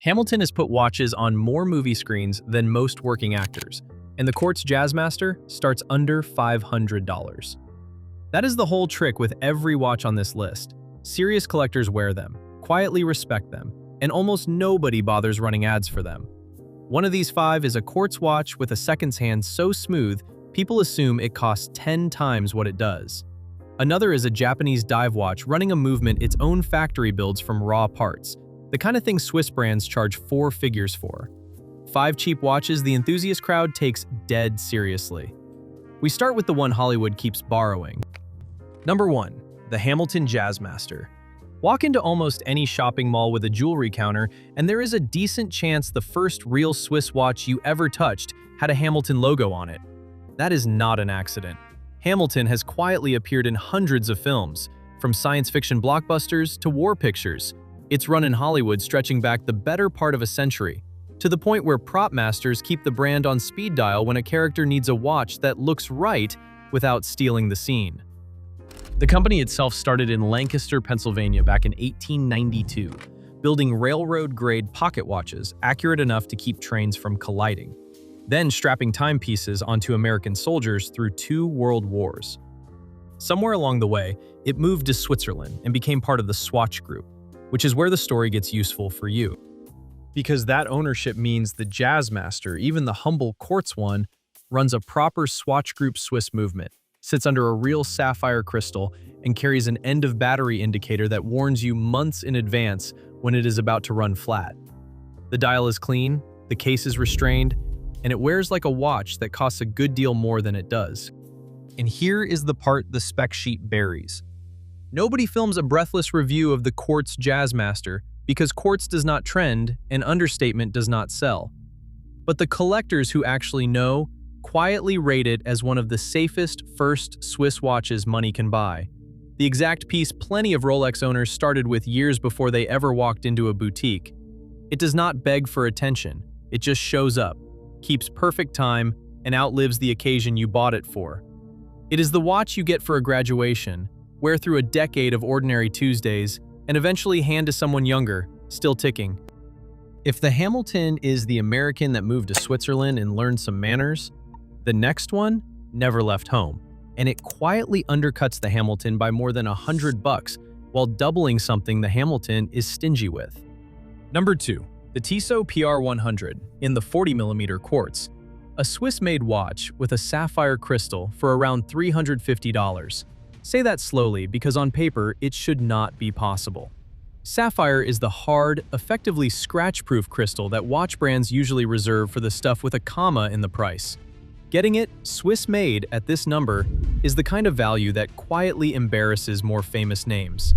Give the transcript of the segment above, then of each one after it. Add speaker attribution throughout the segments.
Speaker 1: Hamilton has put watches on more movie screens than most working actors, and the quartz Jazzmaster starts under $500. That is the whole trick with every watch on this list. Serious collectors wear them, quietly respect them, and almost nobody bothers running ads for them. One of these 5 is a quartz watch with a seconds hand so smooth, people assume it costs 10 times what it does. Another is a Japanese dive watch running a movement its own factory builds from raw parts, the kind of thing Swiss brands charge 4 figures for. 5 cheap watches the enthusiast crowd takes dead seriously. We start with the one Hollywood keeps borrowing. Number 1. The Hamilton Jazzmaster. Walk into almost any shopping mall with a jewelry counter, and there is a decent chance the first real Swiss watch you ever touched had a Hamilton logo on it. That is not an accident. Hamilton has quietly appeared in hundreds of films, from science fiction blockbusters to war pictures. It's run in Hollywood stretching back the better part of a century, to the point where prop masters keep the brand on speed dial when a character needs a watch that looks right without stealing the scene. The company itself started in Lancaster, Pennsylvania back in 1892, building railroad-grade pocket watches accurate enough to keep trains from colliding, then strapping timepieces onto American soldiers through 2 world wars. Somewhere along the way, it moved to Switzerland and became part of the Swatch Group, which is where the story gets useful for you. Because that ownership means the Jazzmaster, even the humble quartz one, runs a proper Swatch Group Swiss movement, sits under a real sapphire crystal, and carries an end-of-battery indicator that warns you months in advance when it is about to run flat. The dial is clean, the case is restrained, and it wears like a watch that costs a good deal more than it does. And here is the part the spec sheet buries. Nobody films a breathless review of the quartz Jazzmaster because quartz does not trend and understatement does not sell. But the collectors who actually know quietly rate it as one of the safest first Swiss watches money can buy. The exact piece plenty of Rolex owners started with years before they ever walked into a boutique. It does not beg for attention, it just shows up, keeps perfect time, and outlives the occasion you bought it for. It is the watch you get for a graduation, wear through a decade of ordinary Tuesdays, and eventually hand to someone younger, still ticking. If the Hamilton is the American that moved to Switzerland and learned some manners, the next one never left home, and it quietly undercuts the Hamilton by more than $100 while doubling something the Hamilton is stingy with. Number 2. The Tissot PR 100 in the 40mm quartz, a Swiss-made watch with a sapphire crystal for around $350. Say that slowly because on paper it should not be possible. Sapphire is the hard, effectively scratch-proof crystal that watch brands usually reserve for the stuff with a comma in the price. Getting it Swiss-made at this number is the kind of value that quietly embarrasses more famous names.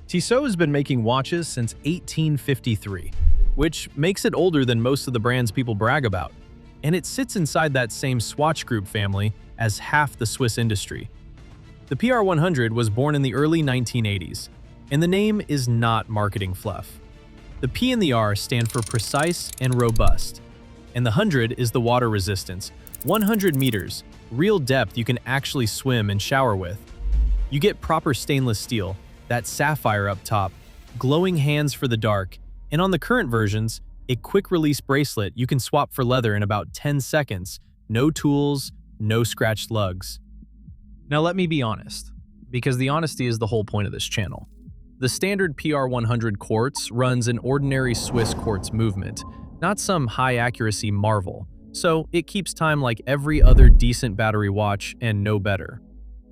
Speaker 1: Tissot has been making watches since 1853, which makes it older than most of the brands people brag about, and it sits inside that same Swatch Group family as half the Swiss industry. The PR 100 was born in the early 1980s, and the name is not marketing fluff. The P and the R stand for precise and robust, and the 100 is the water resistance, 100 meters, real depth you can actually swim and shower with. You get proper stainless steel, that sapphire up top, glowing hands for the dark, and on the current versions, a quick-release bracelet you can swap for leather in about 10 seconds, no tools, no scratched lugs. Now let me be honest, because the honesty is the whole point of this channel. The standard PR 100 quartz runs an ordinary Swiss quartz movement, not some high-accuracy marvel, so it keeps time like every other decent battery watch and no better.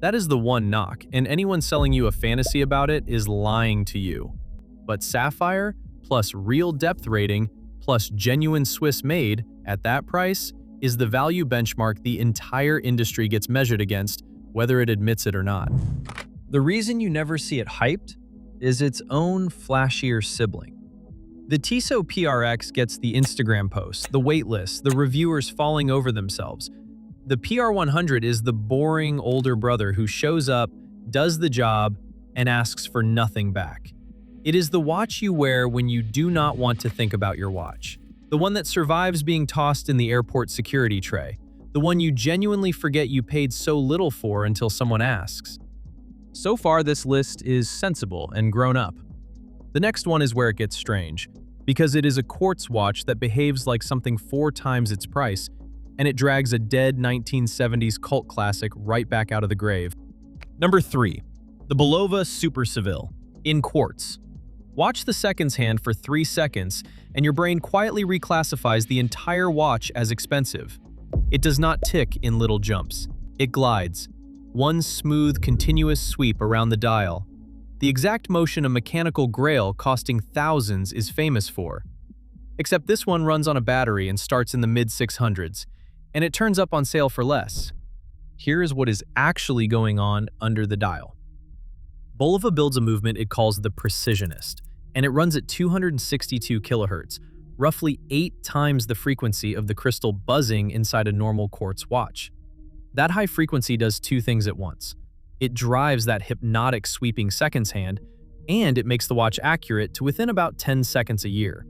Speaker 1: That is the one knock, and anyone selling you a fantasy about it is lying to you. But sapphire, plus real depth rating, plus genuine Swiss made at that price is the value benchmark the entire industry gets measured against, whether it admits it or not. The reason you never see it hyped is its own flashier sibling. The Tissot PRX gets the Instagram posts, the waitlist, the reviewers falling over themselves. The PR 100 is the boring older brother who shows up, does the job, and asks for nothing back. It is the watch you wear when you do not want to think about your watch. The one that survives being tossed in the airport security tray. The one you genuinely forget you paid so little for until someone asks. So far, this list is sensible and grown up. The next one is where it gets strange. because it is a quartz watch that behaves like something 4 times its price, and it drags a dead 1970s cult classic right back out of the grave. Number 3. The Bulova Super Seville, in quartz. Watch the seconds hand for 3 seconds, and your brain quietly reclassifies the entire watch as expensive. It does not tick in little jumps. It glides. One smooth, continuous sweep around the dial. The exact motion a mechanical grail costing thousands is famous for. Except this one runs on a battery and starts in the mid-600s, and it turns up on sale for less. Here is what is actually going on under the dial. Bulova builds a movement it calls the Precisionist, and it runs at 262 kHz, roughly 8 times the frequency of the crystal buzzing inside a normal quartz watch. That high frequency does 2 things at once. It drives that hypnotic sweeping seconds hand, and it makes the watch accurate to within about 10 seconds a year.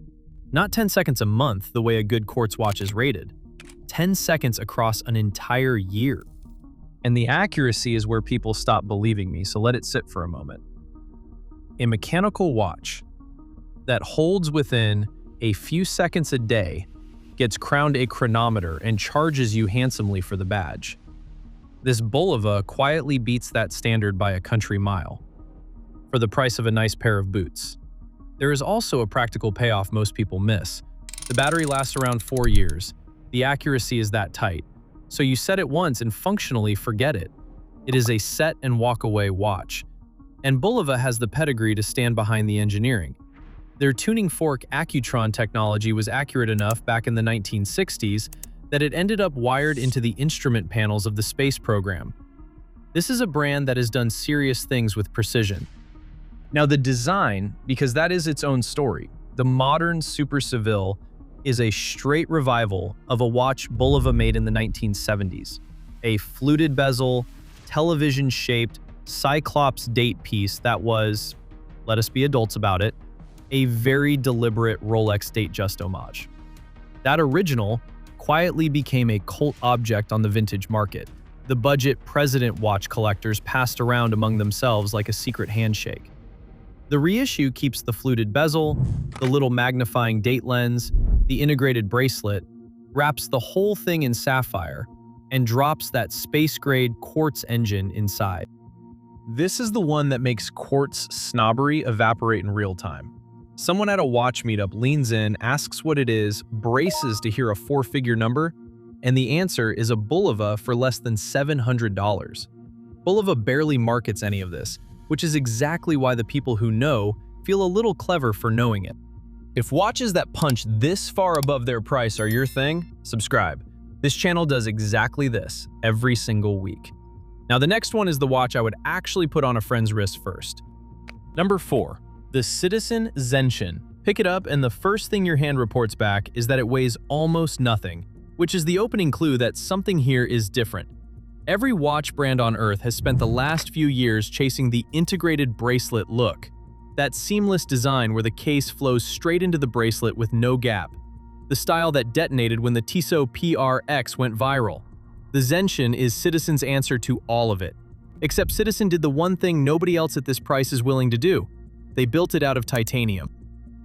Speaker 1: Not 10 seconds a month, the way a good quartz watch is rated. 10 seconds across an entire year. And the accuracy is where people stop believing me, so let it sit for a moment. A mechanical watch that holds within a few seconds a day gets crowned a chronometer and charges you handsomely for the badge. This Bulova quietly beats that standard by a country mile, for the price of a nice pair of boots. There is also a practical payoff most people miss. The battery lasts around 4 years. The accuracy is that tight, so you set it once and functionally forget it. It is a set and walk away watch, and Bulova has the pedigree to stand behind the engineering. Their tuning fork Accutron technology was accurate enough back in the 1960s that it ended up wired into the instrument panels of the space program. This is a brand that has done serious things with precision. Now the design, because that is its own story, the modern Super Seville is a straight revival of a watch Bulova made in the 1970s. A fluted bezel, television-shaped, cyclops date piece that was, let us be adults about it, a very deliberate Rolex date just homage. That original quietly became a cult object on the vintage market. The budget president watch collectors passed around among themselves like a secret handshake. The reissue keeps the fluted bezel, the little magnifying date lens, the integrated bracelet, wraps the whole thing in sapphire, and drops that space-grade quartz engine inside. This is the one that makes quartz snobbery evaporate in real time. Someone at a watch meetup leans in, asks what it is, braces to hear a 4-figure number, and the answer is a Bulova for less than $700. Bulova barely markets any of this, which is exactly why the people who know feel a little clever for knowing it. If watches that punch this far above their price are your thing, subscribe. This channel does exactly this every single week. Now the next one is the watch I would actually put on a friend's wrist first. Number 4. The Citizen Zenshin. Pick it up and the first thing your hand reports back is that it weighs almost nothing, which is the opening clue that something here is different. Every watch brand on Earth has spent the last few years chasing the integrated bracelet look. That seamless design where the case flows straight into the bracelet with no gap. The style that detonated when the Tissot PR went viral. The Zenshin is Citizen's answer to all of it. Except Citizen did the one thing nobody else at this price is willing to do. They built it out of titanium.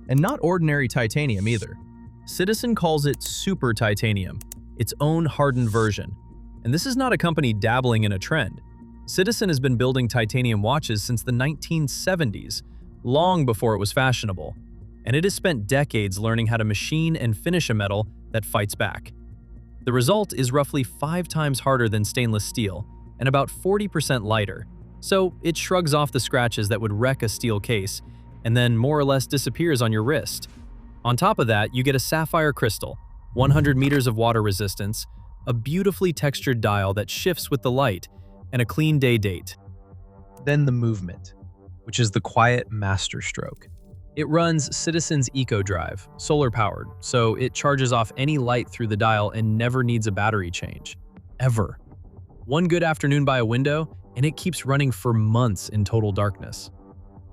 Speaker 1: And not ordinary titanium either. Citizen calls it super titanium, its own hardened version. And this is not a company dabbling in a trend. Citizen has been building titanium watches since the 1970s, long before it was fashionable. And it has spent decades learning how to machine and finish a metal that fights back. The result is roughly 5 times harder than stainless steel and about 40% lighter. So it shrugs off the scratches that would wreck a steel case and then more or less disappears on your wrist. On top of that, you get a sapphire crystal, 100 meters of water resistance, a beautifully textured dial that shifts with the light, and a clean day date. Then the movement, which is the quiet masterstroke. It runs Citizen's Eco Drive, solar-powered, so it charges off any light through the dial and never needs a battery change. Ever. One good afternoon by a window, and it keeps running for months in total darkness.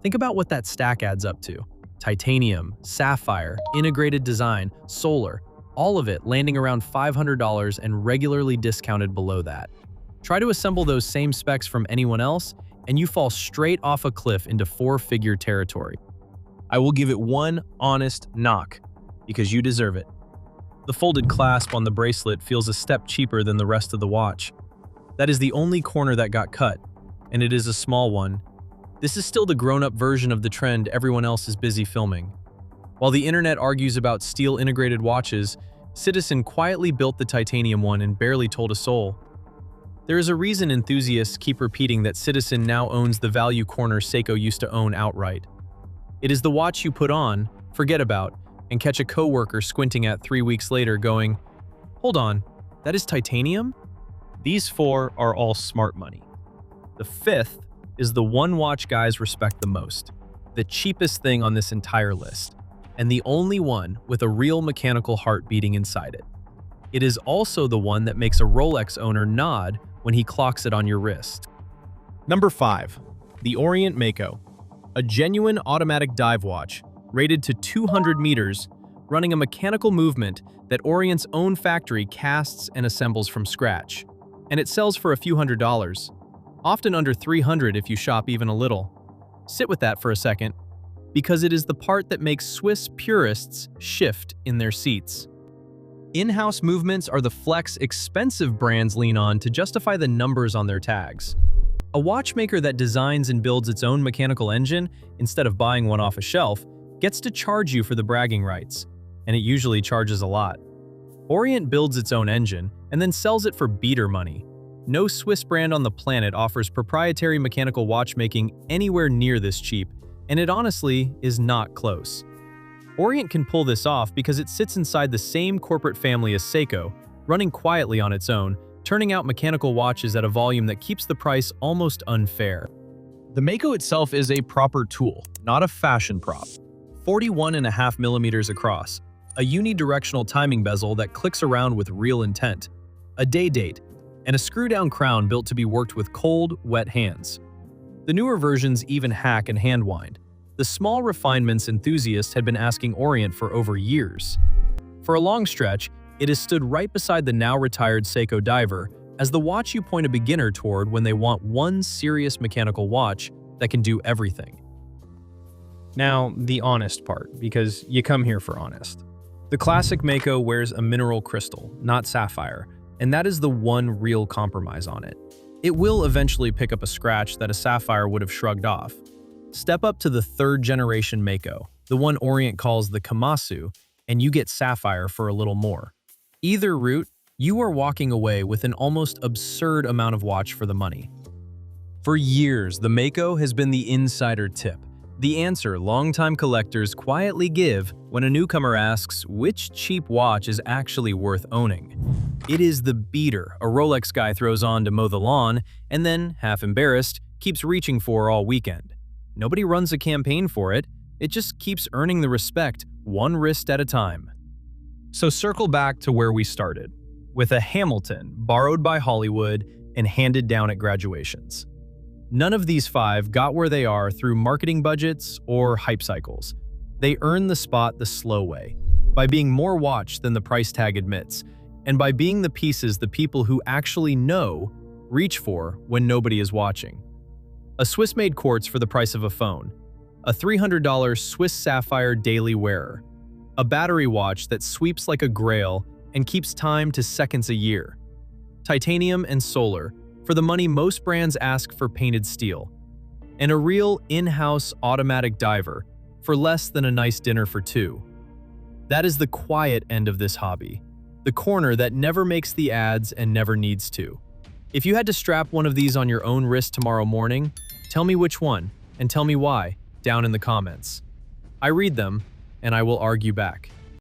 Speaker 1: Think about what that stack adds up to. Titanium, sapphire, integrated design, solar, all of it landing around $500 and regularly discounted below that. Try to assemble those same specs from anyone else, and you fall straight off a cliff into 4-figure territory. I will give it one honest knock, because you deserve it. The folded clasp on the bracelet feels a step cheaper than the rest of the watch. That is the only corner that got cut, and it is a small one. This is still the grown-up version of the trend everyone else is busy filming. While the internet argues about steel-integrated watches, Citizen quietly built the titanium one and barely told a soul. There is a reason enthusiasts keep repeating that Citizen now owns the value corner Seiko used to own outright. It is the watch you put on, forget about, and catch a coworker squinting at 3 weeks later going, "Hold on, that is titanium?" These four are all smart money. The fifth is the one watch guys respect the most, the cheapest thing on this entire list, and the only one with a real mechanical heart beating inside it. It is also the one that makes a Rolex owner nod when he clocks it on your wrist. Number 5. The Orient Mako. A genuine automatic dive watch, rated to 200 meters, running a mechanical movement that Orient's own factory casts and assembles from scratch. And it sells for a few $100s, often under $300 if you shop even a little. Sit with that for a second, because it is the part that makes Swiss purists shift in their seats. In-house movements are the flex expensive brands lean on to justify the numbers on their tags. A watchmaker that designs and builds its own mechanical engine, instead of buying one off a shelf, gets to charge you for the bragging rights, and it usually charges a lot. Orient builds its own engine and then sells it for beater money. No Swiss brand on the planet offers proprietary mechanical watchmaking anywhere near this cheap, and it honestly is not close. Orient can pull this off because it sits inside the same corporate family as Seiko, running quietly on its own, turning out mechanical watches at a volume that keeps the price almost unfair. The Mako itself is a proper tool, not a fashion prop. 41.5 millimeters across, a unidirectional timing bezel that clicks around with real intent, a day date, and a screw-down crown built to be worked with cold, wet hands. The newer versions even hack and hand wind. The small refinements enthusiasts had been asking Orient for over years. For a long stretch, it has stood right beside the now-retired Seiko Diver as the watch you point a beginner toward when they want one serious mechanical watch that can do everything. Now, the honest part, because you come here for honest. The classic Mako wears a mineral crystal, not sapphire, and that is the one real compromise on it. It will eventually pick up a scratch that a sapphire would have shrugged off. Step up to the third-generation Mako, the one Orient calls the Kamasu, and you get sapphire for a little more. Either route, you are walking away with an almost absurd amount of watch for the money. For years, the Mako has been the insider tip, the answer longtime collectors quietly give when a newcomer asks which cheap watch is actually worth owning. It is the beater a Rolex guy throws on to mow the lawn and then, half embarrassed, keeps reaching for all weekend. Nobody runs a campaign for it, it just keeps earning the respect, one wrist at a time. So circle back to where we started, with a Hamilton borrowed by Hollywood and handed down at graduations. None of these five got where they are through marketing budgets or hype cycles. They earned the spot the slow way, by being more watched than the price tag admits, and by being the pieces the people who actually know reach for when nobody is watching. A Swiss-made quartz for the price of a phone, a $300 Swiss sapphire daily wearer, a battery watch that sweeps like a grail and keeps time to seconds a year, titanium and solar for the money most brands ask for painted steel, and a real in-house automatic diver for less than a nice dinner for two. That is the quiet end of this hobby, the corner that never makes the ads and never needs to. If you had to strap one of these on your own wrist tomorrow morning, tell me which one, and tell me why, down in the comments. I read them, and I will argue back.